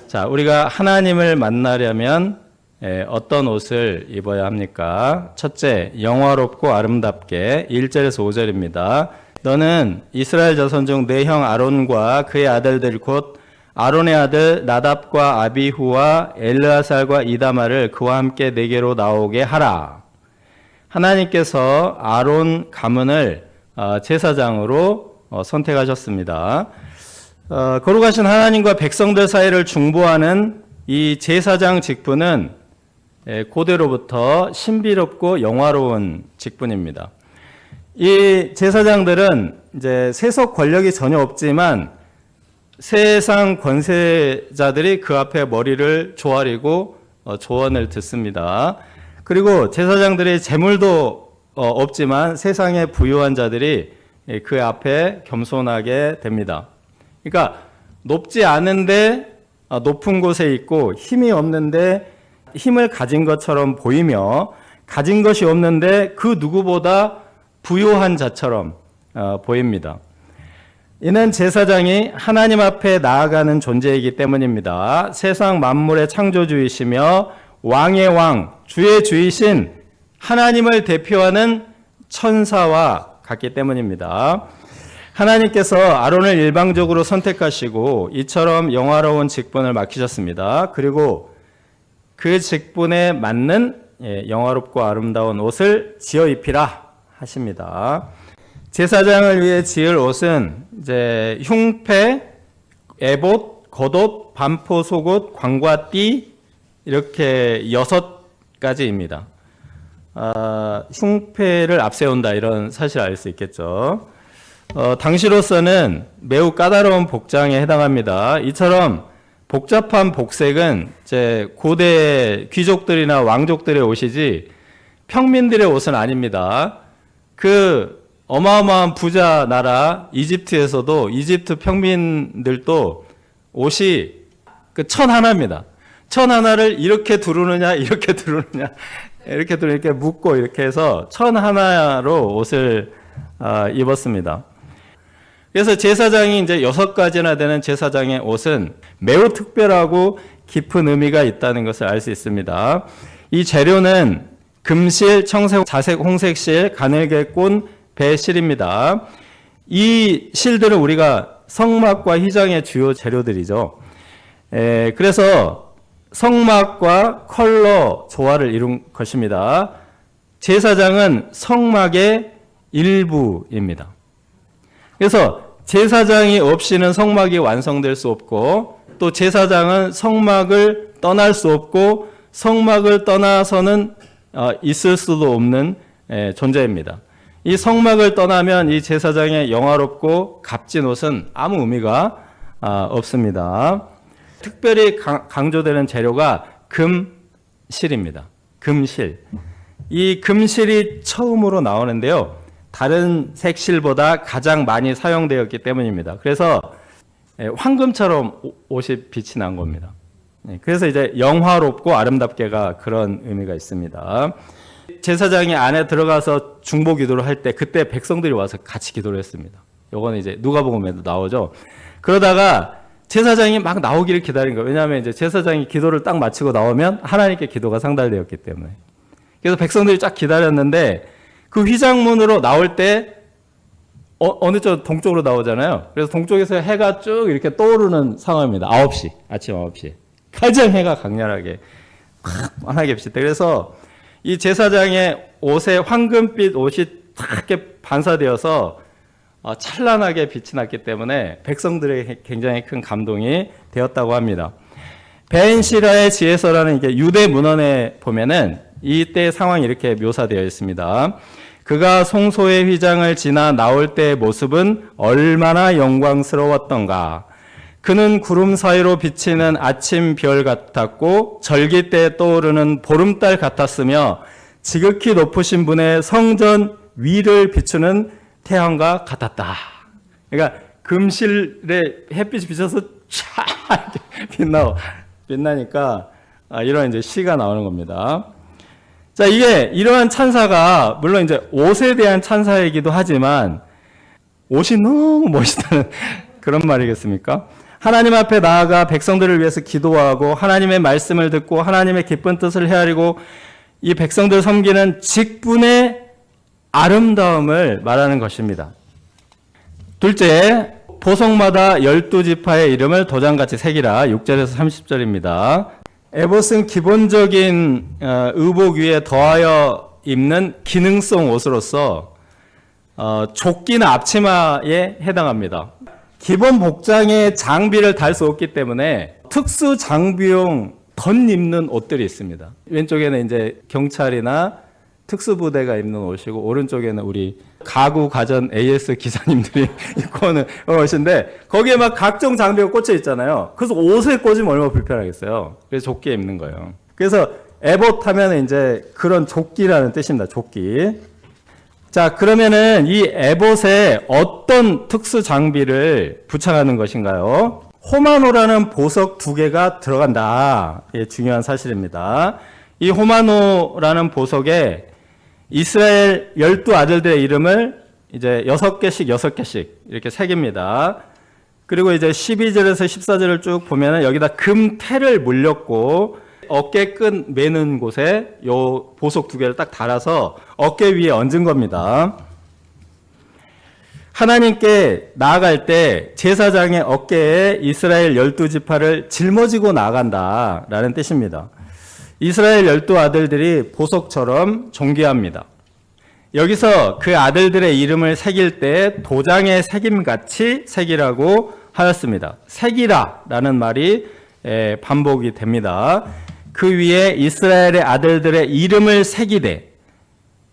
자, 우리가 하나님을 만나려면 어떤 옷을 입어야 합니까? 첫째, 영화롭고 아름답게 1절에서 5절입니다. 너는 이스라엘 자손 중 내 형 아론과 그의 아들들 곧 아론의 아들 나답과 아비후와 엘르아살과 이다마를 그와 함께 내게로 나오게 하라. 하나님께서 아론 가문을 제사장으로 선택하셨습니다. 거룩하신 하나님과 백성들 사이를 중보하는 이 제사장 직분은 고대로부터 신비롭고 영화로운 직분입니다. 이 제사장들은 이제 세속 권력이 전혀 없지만 세상 권세자들이 그 앞에 머리를 조아리고 조언을 듣습니다. 그리고 제사장들의 재물도 없지만 세상에 부유한 자들이 그 앞에 겸손하게 됩니다. 그러니까 높지 않은데 높은 곳에 있고 힘이 없는데 힘을 가진 것처럼 보이며 가진 것이 없는데 그 누구보다 부유한 자처럼 보입니다. 이는 제사장이 하나님 앞에 나아가는 존재이기 때문입니다. 세상 만물의 창조주이시며 왕의 왕, 주의 주이신 하나님을 대표하는 천사와 같기 때문입니다. 하나님께서 아론을 일방적으로 선택하시고 이처럼 영화로운 직분을 맡기셨습니다. 그리고 그 직분에 맞는 영화롭고 아름다운 옷을 지어 입히라 하십니다. 제사장을 위해 지을 옷은 이제 흉패, 에봇, 겉옷, 반포 속옷, 광과띠 이렇게 6가지입니다. 흉패를 앞세운다 이런 사실을 알 수 있겠죠. 당시로서는 매우 까다로운 복장에 해당합니다. 이처럼 복잡한 복색은 이제 고대 귀족들이나 왕족들의 옷이지 평민들의 옷은 아닙니다. 그 어마어마한 부자 나라 이집트에서도 이집트 평민들도 옷이 그 천 하나입니다. 천 하나를 이렇게 두르느냐 이렇게 두르느냐 이렇게 묶고 이렇게 해서 천 하나로 옷을 입었습니다. 그래서 제사장이 이제 6가지나 되는 제사장의 옷은 매우 특별하고 깊은 의미가 있다는 것을 알 수 있습니다. 이 재료는 금실, 청색, 자색, 홍색 실, 가늘게 꼰 배실입니다. 이 실들은 우리가 성막과 휘장의 주요 재료들이죠. 그래서 성막과 컬러 조화를 이룬 것입니다. 제사장은 성막의 일부입니다. 그래서 제사장이 없이는 성막이 완성될 수 없고 또 제사장은 성막을 떠날 수 없고 성막을 떠나서는 있을 수도 없는 존재입니다. 이 성막을 떠나면 이 제사장의 영화롭고 값진 옷은 아무 의미가 없습니다. 특별히 강조되는 재료가 금실입니다. 금실. 이 금실이 처음으로 나오는데요. 다른 색실보다 가장 많이 사용되었기 때문입니다. 그래서 황금처럼 옷이 빛이 난 겁니다. 그래서 이제 영화롭고 아름답게가 그런 의미가 있습니다. 제사장이 안에 들어가서 중보 기도를 할 때 그때 백성들이 와서 같이 기도를 했습니다. 요거는 이제 누가복음에도 나오죠. 그러다가 제사장이 막 나오기를 기다린 거예요. 왜냐하면 이제 제사장이 기도를 딱 마치고 나오면 하나님께 기도가 상달되었기 때문에. 그래서 백성들이 쫙 기다렸는데 그 휘장문으로 나올 때 어느 쪽 동쪽으로 나오잖아요. 그래서 동쪽에서 해가 쭉 이렇게 떠오르는 상황입니다. 9시, 아침 9시. 가장 해가 강렬하게 환하게 빛이 때. 그래서 이 제사장의 옷에 황금빛 옷이 탁 이렇게 반사되어서 찬란하게 빛이 났기 때문에 백성들에게 굉장히 큰 감동이 되었다고 합니다. 벤시라의 지혜서라는 이게 유대 문헌에 보면은 이때 상황이 이렇게 묘사되어 있습니다. 그가 송소의 휘장을 지나 나올 때의 모습은 얼마나 영광스러웠던가. 그는 구름 사이로 비치는 아침 별 같았고 절기 때 떠오르는 보름달 같았으며 지극히 높으신 분의 성전 위를 비추는 태양과 같았다. 그러니까 금실에 햇빛이 비쳐서 쫙 빛나니까 이런 이제 시가 나오는 겁니다. 자, 이게 이러한 찬사가 물론 이제 옷에 대한 찬사이기도 하지만 옷이 너무 멋있다는 그런 말이겠습니까? 하나님 앞에 나아가 백성들을 위해서 기도하고 하나님의 말씀을 듣고 하나님의 기쁜 뜻을 헤아리고 이 백성들을 섬기는 직분의 아름다움을 말하는 것입니다. 둘째, 보석마다 12지파의 이름을 도장같이 새기라. 6절에서 30절입니다. 에봇은 기본적인 의복 위에 더하여 입는 기능성 옷으로서 조끼나 앞치마에 해당합니다. 기본 복장에 장비를 달 수 없기 때문에 특수 장비용 덧입는 옷들이 있습니다. 왼쪽에는 이제 경찰이나 특수부대가 입는 옷이고 오른쪽에는 우리 가구 가전 AS 기사님들이 입고 오는 옷인데 거기에 막 각종 장비가 꽂혀 있잖아요. 그래서 옷에 꽂으면 얼마나 불편하겠어요. 그래서 조끼에 입는 거예요. 그래서 에봇 하면 이제 그런 조끼라는 뜻입니다. 조끼. 자, 그러면은 이 에봇에 어떤 특수 장비를 부착하는 것인가요? 호마노라는 보석 2개가 들어간다. 예, 중요한 사실입니다. 이 호마노라는 보석에 이스라엘 12아들들의 이름을 이제 6개씩 이렇게 새깁니다. 그리고 이제 12절에서 14절을 쭉 보면은 여기다 금태를 물렸고 어깨끈 매는 곳에 요 보석 2개를 딱 달아서 어깨 위에 얹은 겁니다. 하나님께 나아갈 때 제사장의 어깨에 이스라엘 12지파를 짊어지고 나아간다라는 뜻입니다. 이스라엘 12아들들이 보석처럼 존귀합니다. 여기서 그 아들들의 이름을 새길 때 도장에 새김같이 새기라고 하였습니다. 새기라라는 말이 반복이 됩니다. 그 위에 이스라엘의 아들들의 이름을 새기되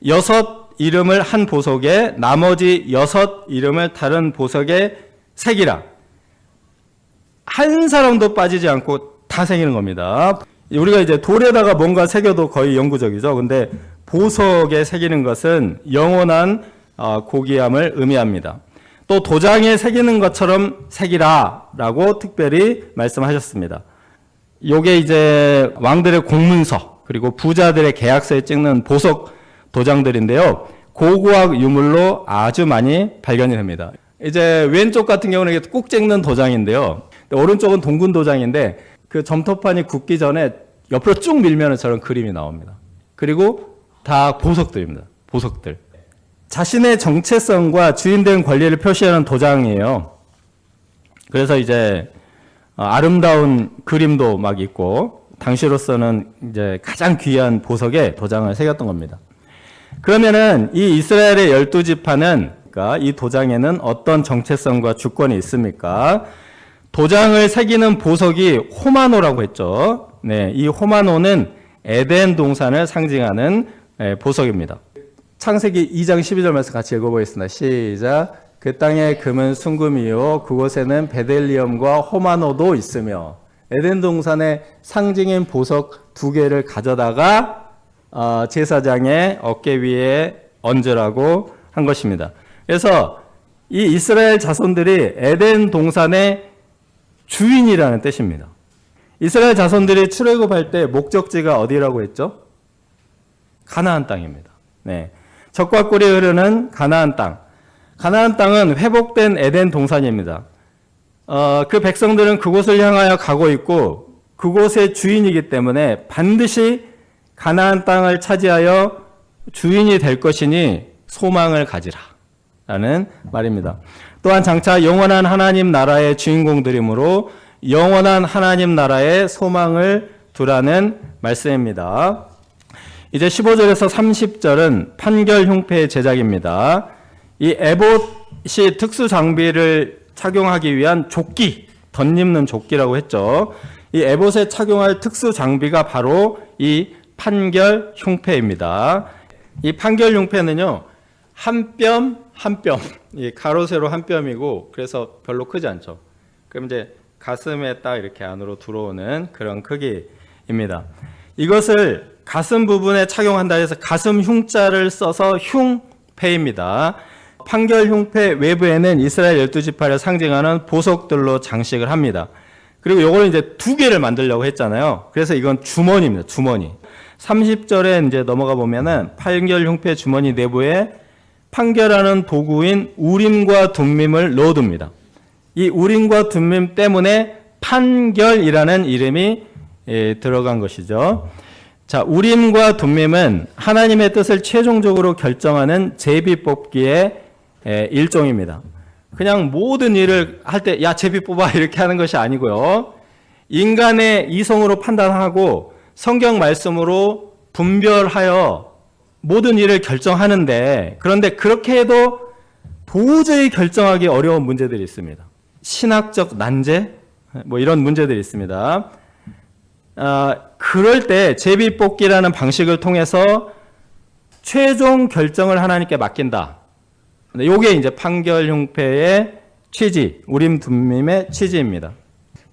6 이름을 한 보석에 나머지 6 이름을 다른 보석에 새기라. 한 사람도 빠지지 않고 다 새기는 겁니다. 우리가 이제 돌에다가 뭔가 새겨도 거의 영구적이죠. 근데 보석에 새기는 것은 영원한 고귀함을 의미합니다. 또 도장에 새기는 것처럼 새기라라고 특별히 말씀하셨습니다. 요게 이제 왕들의 공문서 그리고 부자들의 계약서에 찍는 보석 도장들인데요. 고고학 유물로 아주 많이 발견이 됩니다. 이제 왼쪽 같은 경우는 꾹 찍는 도장인데요. 오른쪽은 동군 도장인데 그 점토판이 굳기 전에 옆으로 쭉 밀면 저런 그림이 나옵니다. 그리고 다 보석들입니다. 보석들. 자신의 정체성과 주인된 권리를 표시하는 도장이에요. 그래서 이제 아름다운 그림도 막 있고 당시로서는 이제 가장 귀한 보석에 도장을 새겼던 겁니다. 그러면은 이 이스라엘의 12지파는 그러니까 이 도장에는 어떤 정체성과 주권이 있습니까? 도장을 새기는 보석이 호마노라고 했죠. 네, 이 호마노는 에덴 동산을 상징하는 보석입니다. 창세기 2장 12절 말씀 같이 읽어보겠습니다. 시작. 그 땅의 금은 순금이요 그곳에는 베델리엄과 호마노도 있으며 에덴 동산의 상징인 보석 2개를 가져다가 제사장의 어깨 위에 얹으라고 한 것입니다. 그래서 이 이스라엘 자손들이 에덴 동산의 주인이라는 뜻입니다. 이스라엘 자손들이 출애굽할 때 목적지가 어디라고 했죠? 가나안 땅입니다. 네. 적과 꿀이 흐르는 가나안 땅. 가나안 땅은 회복된 에덴 동산입니다. 그 백성들은 그곳을 향하여 가고 있고 그곳의 주인이기 때문에 반드시 가나안 땅을 차지하여 주인이 될 것이니 소망을 가지라 라는 말입니다. 또한 장차 영원한 하나님 나라의 주인공들이므로 영원한 하나님 나라의 소망을 두라는 말씀입니다. 이제 15절에서 30절은 판결 흉패의 제작입니다. 이 에봇이 특수 장비를 착용하기 위한 조끼, 덧입는 조끼라고 했죠. 이 에봇에 착용할 특수 장비가 바로 이 판결 흉패입니다. 이 판결 흉패는요, 한 뼘 한 뼘, 이 가로 세로 한 뼘이고 그래서 별로 크지 않죠. 그럼 이제 가슴에 딱 이렇게 안으로 들어오는 그런 크기입니다. 이것을 가슴 부분에 착용한다 해서 가슴 흉자를 써서 흉패입니다. 판결 흉패 외부에는 이스라엘 12지파를 상징하는 보석들로 장식을 합니다. 그리고 요거는 이제 2개를 만들려고 했잖아요. 그래서 이건 주머니입니다. 주머니. 30절에 이제 넘어가 보면은 판결 흉패 주머니 내부에 판결하는 도구인 우림과 둠밈을 넣어둡니다. 이 우림과 둠밈 때문에 판결이라는 이름이 들어간 것이죠. 자, 우림과 둠밈은 하나님의 뜻을 최종적으로 결정하는 제비 뽑기의 일종입니다. 그냥 모든 일을 할 때 야 제비 뽑아 이렇게 하는 것이 아니고요. 인간의 이성으로 판단하고 성경 말씀으로 분별하여 모든 일을 결정하는데, 그런데 그렇게 해도 도저히 결정하기 어려운 문제들이 있습니다. 신학적 난제 뭐 이런 문제들이 있습니다. 그럴 때 제비뽑기라는 방식을 통해서 최종 결정을 하나님께 맡긴다. 이게 이제 판결 흉패의 취지, 우림 둠밈의 취지입니다.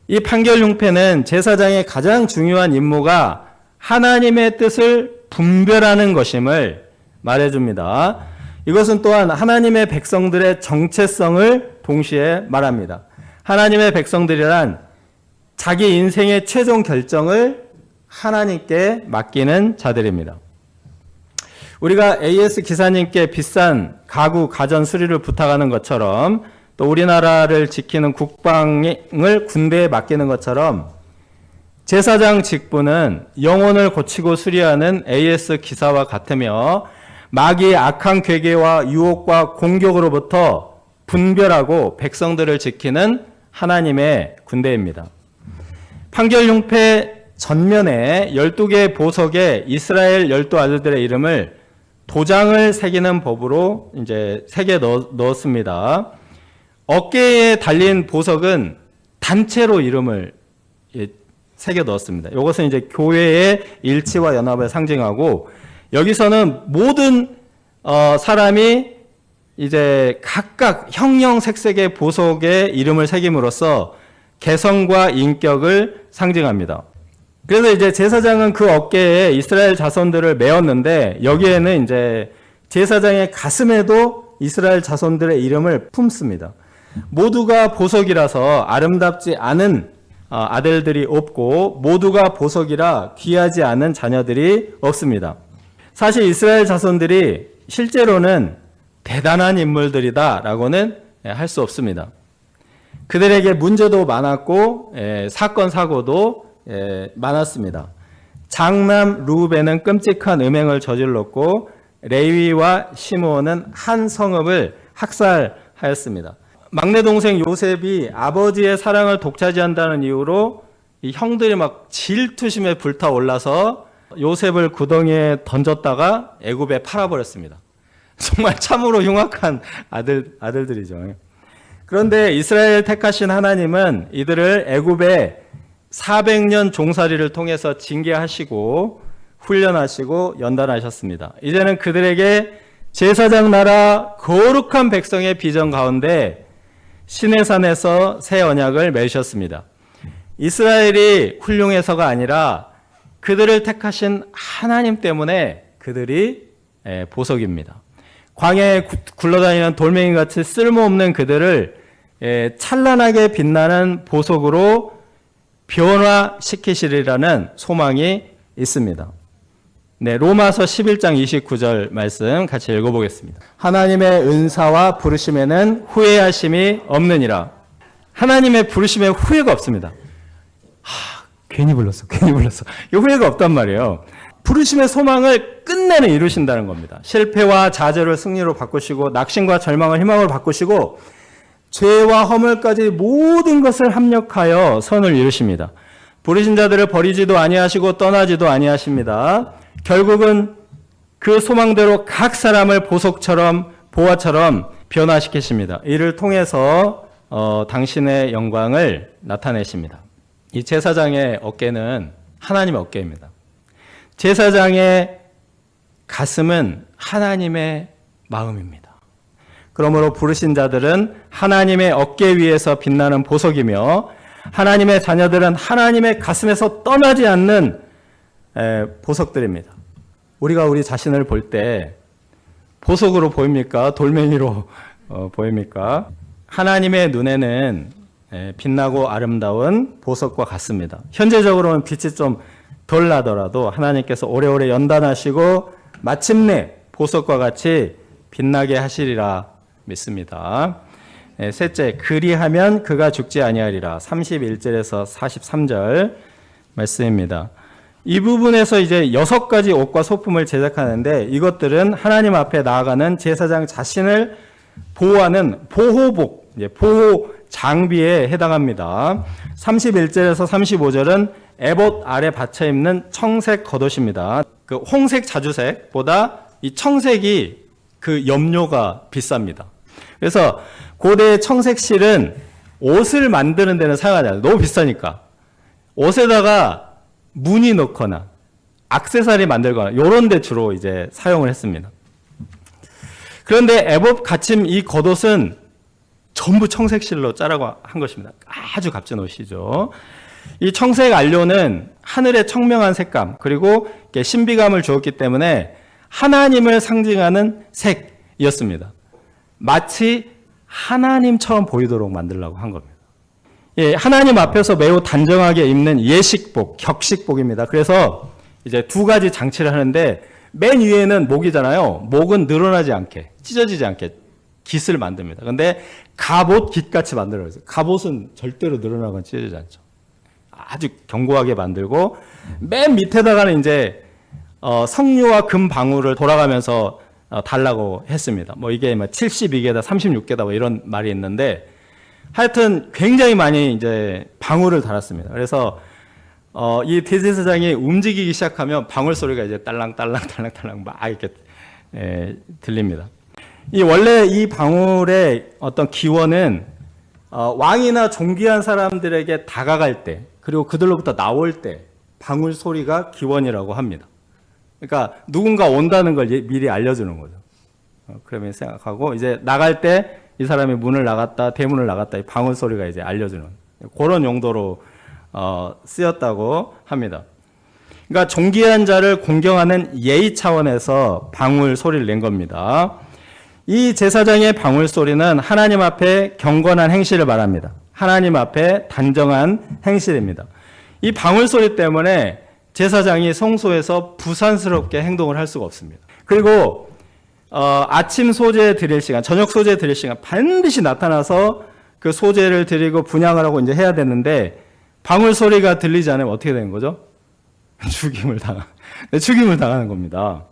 이 판결 흉패는 제사장의 가장 중요한 임무가 하나님의 뜻을 분별하는 것임을 말해줍니다. 이것은 또한 하나님의 백성들의 정체성을 동시에 말합니다. 하나님의 백성들이란 자기 인생의 최종 결정을 하나님께 맡기는 자들입니다. 우리가 AS 기사님께 비싼 가구, 가전 수리를 부탁하는 것처럼, 또 우리나라를 지키는 국방을 군대에 맡기는 것처럼 제사장 직분은 영혼을 고치고 수리하는 AS 기사와 같으며 마귀의 악한 괴계와 유혹과 공격으로부터 분별하고 백성들을 지키는 하나님의 군대입니다. 판결 흉패 전면에 12개의 보석에 이스라엘 12아들들의 이름을 도장을 새기는 법으로 이제 새겨 넣었습니다. 어깨에 달린 보석은 단체로 이름을 새겨 넣었습니다. 이것은 이제 교회의 일치와 연합을 상징하고, 여기서는 모든 사람이 이제 각각 형형색색의 보석에 이름을 새김으로써 개성과 인격을 상징합니다. 그래서 이제 제사장은 그 어깨에 이스라엘 자손들을 메었는데, 여기에는 이제 제사장의 가슴에도 이스라엘 자손들의 이름을 품습니다. 모두가 보석이라서 아름답지 않은 아들들이 없고, 모두가 보석이라 귀하지 않은 자녀들이 없습니다. 사실 이스라엘 자손들이 실제로는 대단한 인물들이다라고는 할 수 없습니다. 그들에게 문제도 많았고 사건 사고도 많았습니다. 장남 루벤은 끔찍한 음행을 저질렀고, 레위와 시므온은 한 성읍을 학살하였습니다. 막내 동생 요셉이 아버지의 사랑을 독차지한다는 이유로 이 형들이 막 질투심에 불타올라서 요셉을 구덩이에 던졌다가 애굽에 팔아버렸습니다. 정말 참으로 흉악한 아들들이죠. 그런데 이스라엘 택하신 하나님은 이들을 애굽에 400년 종살이를 통해서 징계하시고 훈련하시고 연단하셨습니다. 이제는 그들에게 제사장 나라 거룩한 백성의 비전 가운데 시내산에서 새 언약을 맺으셨습니다. 이스라엘이 훌륭해서가 아니라 그들을 택하신 하나님 때문에 그들이 보석입니다. 광야에 굴러다니는 돌멩이같이 쓸모없는 그들을 찬란하게 빛나는 보석으로 변화시키시리라는 소망이 있습니다. 네, 로마서 11장 29절 말씀 같이 읽어보겠습니다. 하나님의 은사와 부르심에는 후회하심이 없느니라. 하나님의 부르심에 후회가 없습니다. 괜히 불렀어. 이 후회가 없단 말이에요. 부르심의 소망을 끝내는 이루신다는 겁니다. 실패와 좌절을 승리로 바꾸시고, 낙심과 절망을 희망으로 바꾸시고, 죄와 허물까지 모든 것을 합력하여 선을 이루십니다. 부르신 자들을 버리지도 아니하시고 떠나지도 아니하십니다. 결국은 그 소망대로 각 사람을 보석처럼 보화처럼 변화시키십니다. 이를 통해서 당신의 영광을 나타내십니다. 이 제사장의 어깨는 하나님의 어깨입니다. 제사장의 가슴은 하나님의 마음입니다. 그러므로 부르신 자들은 하나님의 어깨 위에서 빛나는 보석이며, 하나님의 자녀들은 하나님의 가슴에서 떠나지 않는 보석들입니다. 우리가 우리 자신을 볼 때 보석으로 보입니까? 돌멩이로 보입니까? 하나님의 눈에는 빛나고 아름다운 보석과 같습니다. 현재적으로는 빛이 좀 덜 나더라도 하나님께서 오래오래 연단하시고 마침내 보석과 같이 빛나게 하시리라 믿습니다. 셋째, 그리하면 그가 죽지 아니하리라. 31절에서 43절 말씀입니다. 이 부분에서 이제 6가지 옷과 소품을 제작하는데 이것들은 하나님 앞에 나아가는 제사장 자신을 보호하는 보호복, 보호 장비에 해당합니다. 31절에서 35절은 에봇 아래 받쳐 입는 청색 겉옷입니다. 그 홍색 자주색보다 이 청색이 그 염료가 비쌉니다. 그래서 고대의 청색 실은 옷을 만드는 데는 사용하지 않아요. 너무 비싸니까. 옷에다가 무늬 넣거나 액세서리 만들거나 이런 데 주로 이제 사용을 했습니다. 그런데 에봇 받침 이 겉옷은 전부 청색 실로 짜라고 한 것입니다. 아주 값진 옷이죠. 이 청색 안료는 하늘의 청명한 색감 그리고 신비감을 주었기 때문에 하나님을 상징하는 색이었습니다. 마치 하나님처럼 보이도록 만들려고 한 겁니다. 예, 하나님 앞에서 매우 단정하게 입는 예식복, 격식복입니다. 그래서 이제 2가지 장치를 하는데 맨 위에는 목이잖아요. 목은 늘어나지 않게, 찢어지지 않게 깃을 만듭니다. 근데 갑옷 깃같이 만들어요. 갑옷은 절대로 늘어나거나 찢어지지 않죠. 아주 견고하게 만들고 맨 밑에다가는 이제 석류와 금 방울을 돌아가면서 달라고 했습니다. 뭐 이게 72개다, 36개다 뭐 이런 말이 있는데 하여튼 굉장히 많이 이제 방울을 달았습니다. 그래서 이 대제사장이 움직이기 시작하면 방울 소리가 이제 딸랑딸랑 막 이렇게 들립니다. 원래 이 방울의 어떤 기원은 왕이나 존귀한 사람들에게 다가갈 때 그리고 그들로부터 나올 때 방울 소리가 기원이라고 합니다. 그러니까 누군가 온다는 걸 미리 알려주는 거죠. 그러면 생각하고 이제 나갈 때 이 사람이 문을 나갔다, 대문을 나갔다 이 방울 소리가 이제 알려주는 그런 용도로 쓰였다고 합니다. 그러니까 존귀한 자를 공경하는 예의 차원에서 방울 소리를 낸 겁니다. 이 제사장의 방울 소리는 하나님 앞에 경건한 행실을 말합니다. 하나님 앞에 단정한 행실입니다. 이 방울 소리 때문에 제사장이 성소에서 부산스럽게 행동을 할 수가 없습니다. 그리고 아침 소제 드릴 시간, 저녁 소제 드릴 시간 반드시 나타나서 그 소제를 드리고 분향을 하고 이제 해야 되는데 방울 소리가 들리지 않으면 어떻게 되는 거죠? 죽임을 당하는 겁니다.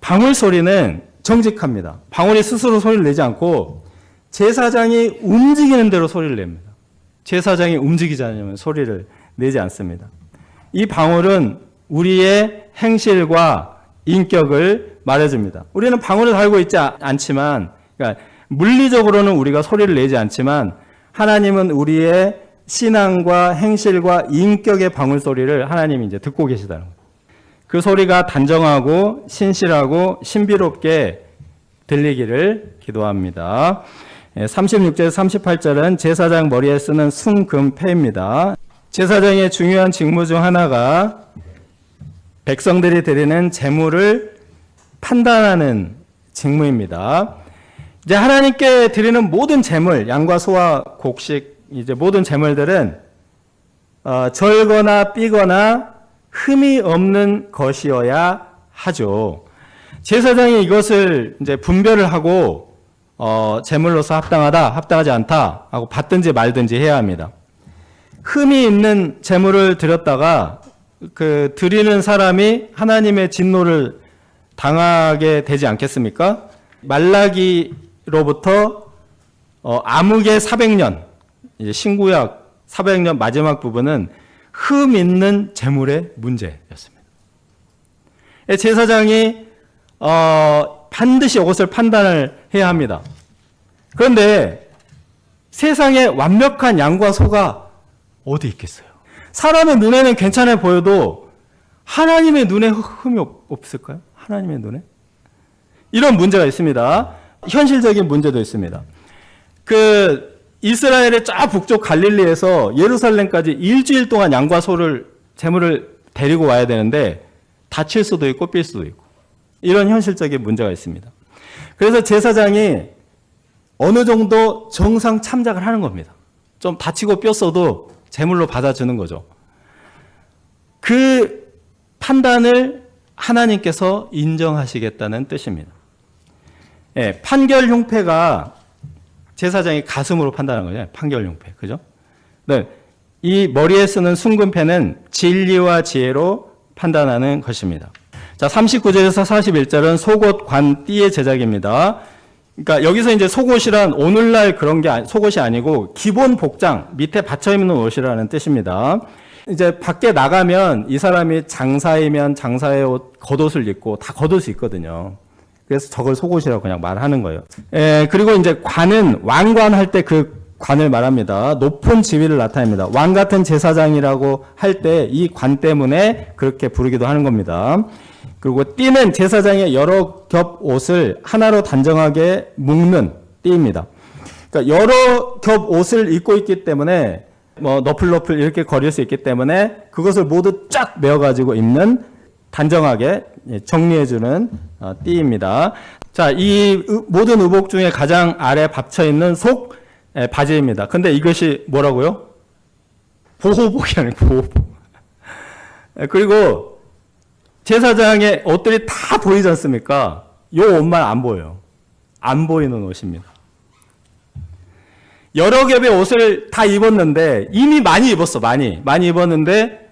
방울 소리는 정직합니다. 방울이 스스로 소리를 내지 않고 제사장이 움직이는 대로 소리를 냅니다. 제사장이 움직이지 않으면 소리를 내지 않습니다. 이 방울은 우리의 행실과 인격을 말해줍니다. 우리는 방울을 달고 있지 않지만, 그러니까 물리적으로는 우리가 소리를 내지 않지만 하나님은 우리의 신앙과 행실과 인격의 방울 소리를 하나님이 이제 듣고 계시다는 거예요. 그 소리가 단정하고 신실하고 신비롭게 들리기를 기도합니다. 36절에서 38절은 제사장 머리에 쓰는 순금패입니다. 제사장의 중요한 직무 중 하나가 백성들이 드리는 제물을 판단하는 직무입니다. 이제 하나님께 드리는 모든 제물, 양과 소와 곡식, 이제 모든 제물들은 절거나 삐거나 흠이 없는 것이어야 하죠. 제사장이 이것을 이제 분별을 하고 제물로서 합당하다, 합당하지 않다 하고 받든지 말든지 해야 합니다. 흠이 있는 제물을 드렸다가 그 드리는 사람이 하나님의 진노를 당하게 되지 않겠습니까? 말라기로부터 암흑의 400년, 이제 신구약 400년 마지막 부분은 흠 있는 제물의 문제였습니다. 제사장이 반드시 이것을 판단을 해야 합니다. 그런데 세상에 완벽한 양과 소가 어디 있겠어요? 사람의 눈에는 괜찮아 보여도 하나님의 눈에 흠이 없을까요? 하나님의 눈에? 이런 문제가 있습니다. 현실적인 문제도 있습니다. 그 이스라엘의 쫙 북쪽 갈릴리에서 예루살렘까지 일주일 동안 양과 소를 제물을 데리고 와야 되는데 다칠 수도 있고 삘 수도 있고 이런 현실적인 문제가 있습니다. 그래서 제사장이 어느 정도 정상 참작을 하는 겁니다. 좀 다치고 뼈어도 제물로 받아주는 거죠. 그 판단을 하나님께서 인정하시겠다는 뜻입니다. 판결 형패가 제사장이 가슴으로 판단하는 거죠. 판결용패. 그죠? 네. 이 머리에 쓰는 순금패는 진리와 지혜로 판단하는 것입니다. 자, 39절에서 41절은 속옷, 관, 띠의 제작입니다. 그러니까 여기서 이제 속옷이란 오늘날 그런 게 속옷이 아니고 기본 복장, 밑에 받쳐 입는 옷이라는 뜻입니다. 이제 밖에 나가면 이 사람이 장사이면 장사의 옷, 겉옷을 입고 다 겉옷이 있거든요. 그래서 저걸 속옷이라고 그냥 말하는 거예요. 그리고 이제 관은 왕관할 때 그 관을 말합니다. 높은 지위를 나타냅니다. 왕 같은 제사장이라고 할 때 이 관 때문에 그렇게 부르기도 하는 겁니다. 그리고 띠는 제사장의 여러 겹 옷을 하나로 단정하게 묶는 띠입니다. 그러니까 여러 겹 옷을 입고 있기 때문에 뭐 너플너플 이렇게 거릴 수 있기 때문에 그것을 모두 쫙 메어가지고 입는 단정하게 정리해주는 띠입니다. 자, 이 모든 의복 중에 가장 아래 받쳐 있는 속 바지입니다. 근데 이것이 뭐라고요? 보호복이 아니고 보호복. 그리고 제사장의 옷들이 다 보이지 않습니까? 이 옷만 안 보여요. 안 보이는 옷입니다. 여러 겹의 옷을 다 입었는데 이미 많이 입었어. 많이 입었는데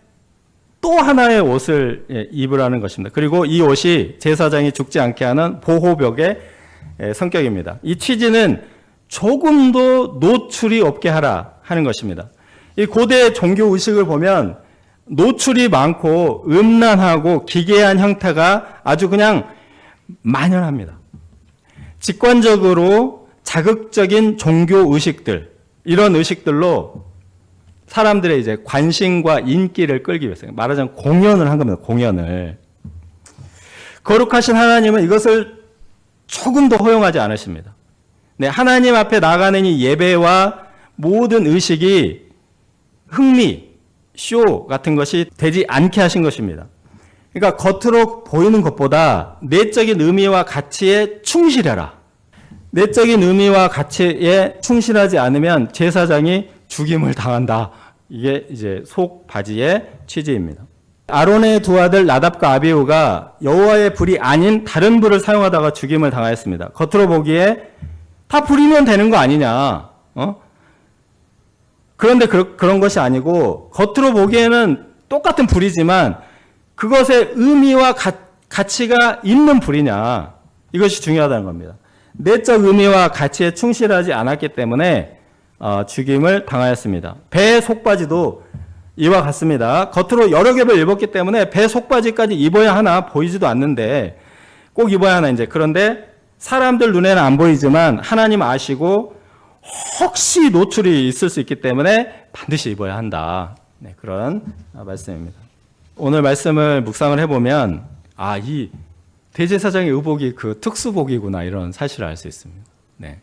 또 하나의 옷을 입으라는 것입니다. 그리고 이 옷이 제사장이 죽지 않게 하는 보호벽의 성격입니다. 이 취지는 조금도 노출이 없게 하라 하는 것입니다. 이 고대 종교 의식을 보면 노출이 많고 음란하고 기괴한 형태가 아주 그냥 만연합니다. 직관적으로 자극적인 종교 의식들, 이런 의식들로 사람들의 이제 관심과 인기를 끌기 위해서 말하자면 공연을 한 겁니다. 공연을. 거룩하신 하나님은 이것을 조금 더 허용하지 않으십니다. 네, 하나님 앞에 나가는 이 예배와 모든 의식이 흥미, 쇼 같은 것이 되지 않게 하신 것입니다. 그러니까 겉으로 보이는 것보다 내적인 의미와 가치에 충실해라. 내적인 의미와 가치에 충실하지 않으면 제사장이 죽임을 당한다. 이게 이제 속 바지의 취지입니다. 아론의 두 아들 나답과 아비후가 여호와의 불이 아닌 다른 불을 사용하다가 죽임을 당하였습니다. 겉으로 보기에 다 불이면 되는 거 아니냐. 그런데 그런 것이 아니고 겉으로 보기에는 똑같은 불이지만 그것의 의미와 가치가 있는 불이냐. 이것이 중요하다는 겁니다. 내적 의미와 가치에 충실하지 않았기 때문에 죽임을 당하였습니다. 배 속바지도 이와 같습니다. 겉으로 여러 겹을 입었기 때문에 배 속바지까지 입어야 하나 보이지도 않는데 꼭 입어야 하나 이제. 그런데 사람들 눈에는 안 보이지만 하나님 아시고 혹시 노출이 있을 수 있기 때문에 반드시 입어야 한다. 네, 그런 말씀입니다. 오늘 말씀을 묵상을 해보면 이 대제사장의 의복이 그 특수복이구나 이런 사실을 알 수 있습니다. 네.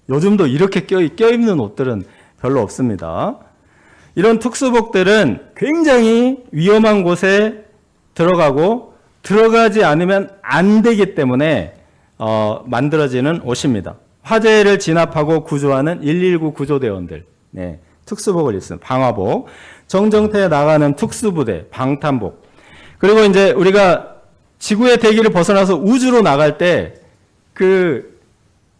요즘도 이렇게 껴입는 옷들은 별로 없습니다. 이런 특수복들은 굉장히 위험한 곳에 들어가고 들어가지 않으면 안 되기 때문에 만들어지는 옷입니다. 화재를 진압하고 구조하는 119 구조대원들, 네, 특수복을 입습니다. 방화복, 정정태에 나가는 특수부대, 방탄복. 그리고 이제 우리가 지구의 대기를 벗어나서 우주로 나갈 때 그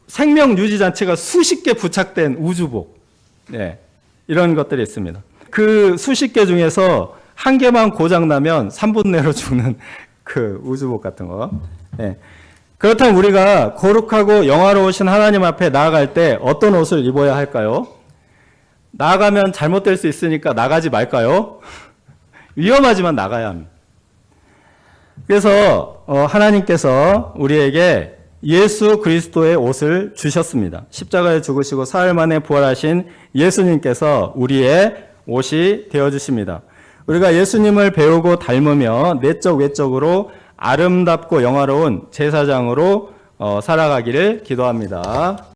생명 유지 장치가 수십 개 부착된 우주복, 네, 이런 것들이 있습니다. 그 수십 개 중에서 한 개만 고장 나면 3분 내로 죽는 그 우주복 같은 거. 네. 그렇다면 우리가 거룩하고 영화로우신 하나님 앞에 나아갈 때 어떤 옷을 입어야 할까요? 나아가면 잘못될 수 있으니까 나가지 말까요? 위험하지만 나가야 합니다. 그래서 하나님께서 우리에게 예수 그리스도의 옷을 주셨습니다. 십자가에 죽으시고 사흘 만에 부활하신 예수님께서 우리의 옷이 되어주십니다. 우리가 예수님을 배우고 닮으며 내적 외적으로 아름답고 영화로운 제사장으로 살아가기를 기도합니다.